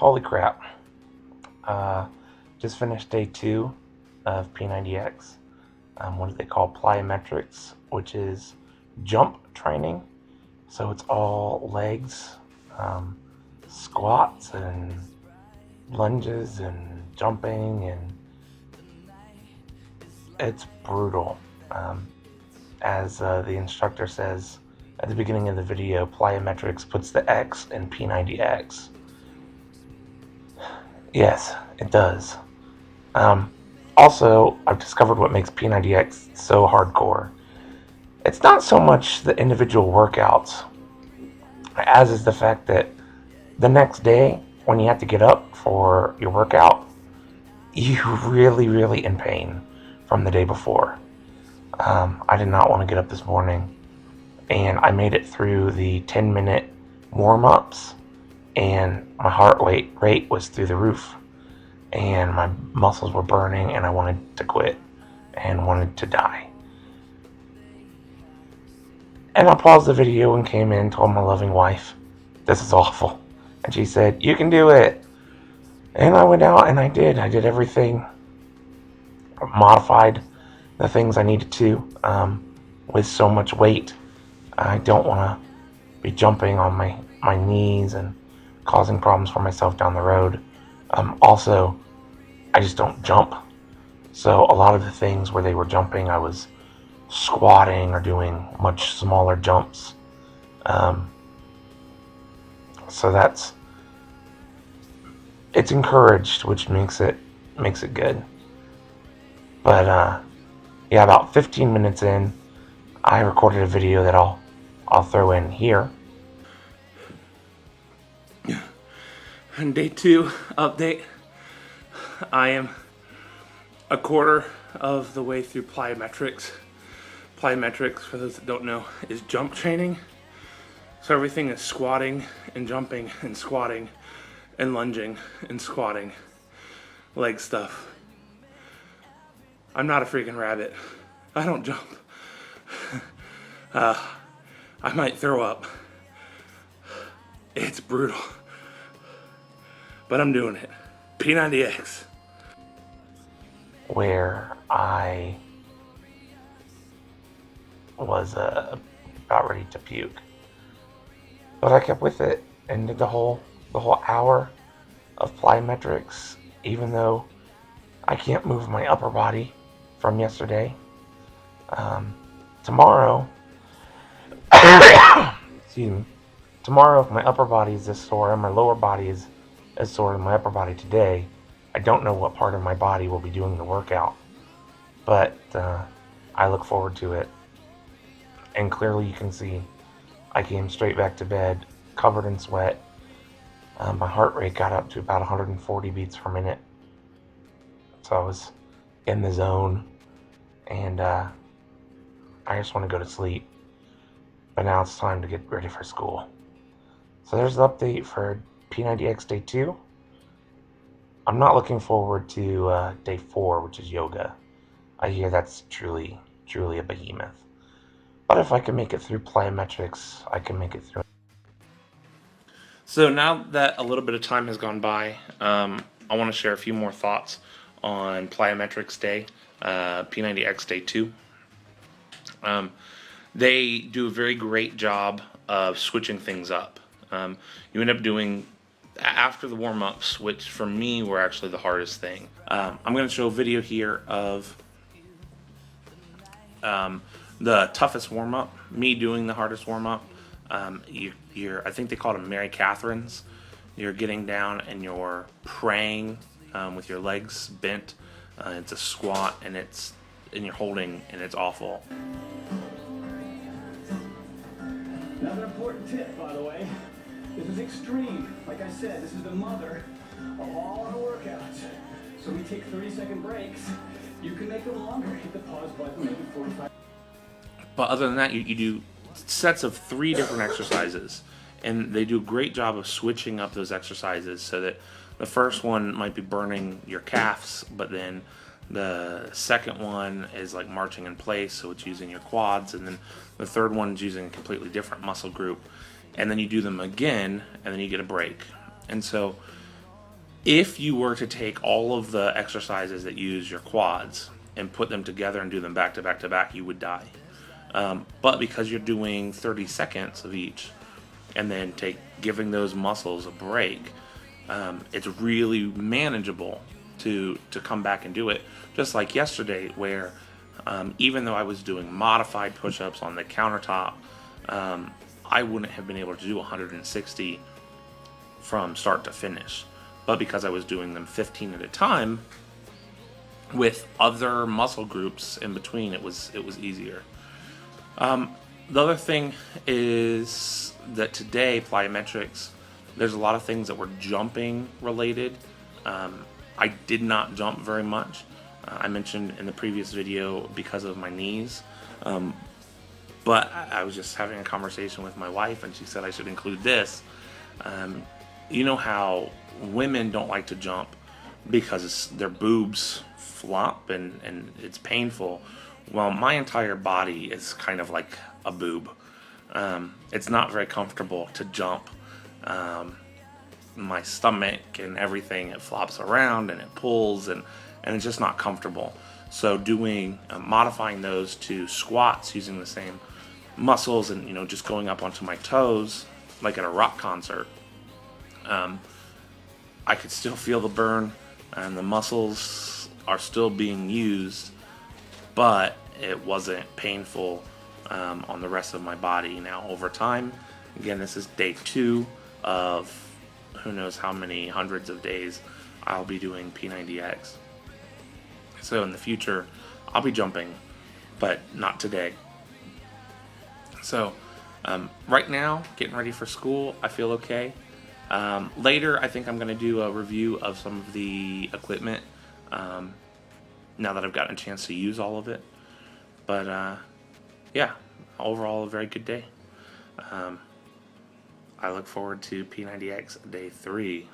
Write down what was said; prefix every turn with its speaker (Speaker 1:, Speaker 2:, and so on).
Speaker 1: Holy crap. Just finished day 2 of P90X. What do they call plyometrics, which is jump training. So it's all legs, squats and lunges and jumping, and it's brutal. As the instructor says at the beginning of the video, Plyometrics puts the X in P90X. Yes, it does. Also, I've discovered what makes P90X so hardcore. It's not so much the individual workouts, as is the fact that the next day, when you have to get up for your workout, you're really in pain from the day before. I did not want to get up this morning, and I made it through the 10-minute warm-ups, and my heart rate was through the roof, and my muscles were burning, and I wanted to quit and wanted to die. And I paused the video and came in and told my loving wife, this is awful. And she said, you can do it. And I went out and I did everything, modified the things I needed to. With so much weight, I don't want to be jumping on my knees and causing problems for myself down the road. Also, I just don't jump. So a lot of the things where they were jumping, I was squatting or doing much smaller jumps. So it's encouraged, which makes it good. But yeah, about 15 minutes in, I recorded a video that I'll throw in here.
Speaker 2: And day 2 update. I am a quarter of the way through plyometrics. Plyometrics, for those that don't know, is jump training. So everything is squatting and jumping and squatting and lunging and squatting, leg stuff. I'm not a freaking rabbit. I don't jump. I might throw up. It's brutal. But I'm doing it. P90X.
Speaker 1: Where I was about ready to puke. But I kept with it and did the whole hour of plyometrics, even though I can't move my upper body from yesterday. Tomorrow, excuse me, tomorrow if my upper body is this sore and my lower body is as sore as my upper body today, I don't know what part of my body will be doing the workout, but I look forward to it. And clearly you can see I came straight back to bed covered in sweat. My heart rate got up to about 140 beats per minute, so I was in the zone, and I just want to go to sleep. But now it's time to get ready for school. So there's the update for P90X day 2. I'm not looking forward to day 4, which is yoga. I hear that's truly a behemoth. But if I can make it through plyometrics, I can make it through.
Speaker 2: So now that a little bit of time has gone by, I want to share a few more thoughts on Plyometrics Day, P90X Day 2. They do a very great job of switching things up. You end up doing, after the warm-ups, which for me were actually the hardest thing. I'm going to show a video here of the toughest warm-up, me doing the hardest warm-up. I think they call them Mary Catherine's. You're getting down and you're praying with your legs bent. It's a squat, and you're holding, and it's awful.
Speaker 3: Another important tip, by the way. This is extreme. Like I said, this is the mother of all our workouts. So we take 30-second breaks. You can make them longer. Hit the pause button, make it 45.
Speaker 2: But other than that, you do sets of 3 different exercises, and they do a great job of switching up those exercises so that the first one might be burning your calves, but then the second one is like marching in place, so it's using your quads, and then the third one is using a completely different muscle group, and then you do them again, and then you get a break. And so If you were to take all of the exercises that use your quads and put them together and do them back to back to back, you would die. But because you're doing 30 seconds of each and then giving those muscles a break, it's really manageable to come back and do it. Just like yesterday, where even though I was doing modified push-ups on the countertop, I wouldn't have been able to do 160 from start to finish. But because I was doing them 15 at a time with other muscle groups in between, it was easier. The other thing is that today, Plyometrics, there's a lot of things that were jumping related. I did not jump very much. I mentioned in the previous video because of my knees. But I was just having a conversation with my wife, and she said I should include this. You know how women don't like to jump because their boobs flop and it's painful. Well, my entire body is kind of like a boob. It's not very comfortable to jump. My stomach and everything, it flops around and it pulls, and it's just not comfortable. So doing modifying those to squats using the same muscles and just going up onto my toes like at a rock concert, I could still feel the burn and the muscles are still being used, but it wasn't painful on the rest of my body. Now over time, again, this is day 2 of who knows how many hundreds of days I'll be doing P90X. So in the future, I'll be jumping, but not today. So right now, getting ready for school, I feel okay. Later, I think I'm going to do a review of some of the equipment now that I've gotten a chance to use all of it. But yeah, overall, a very good day. I look forward to P90X day 3.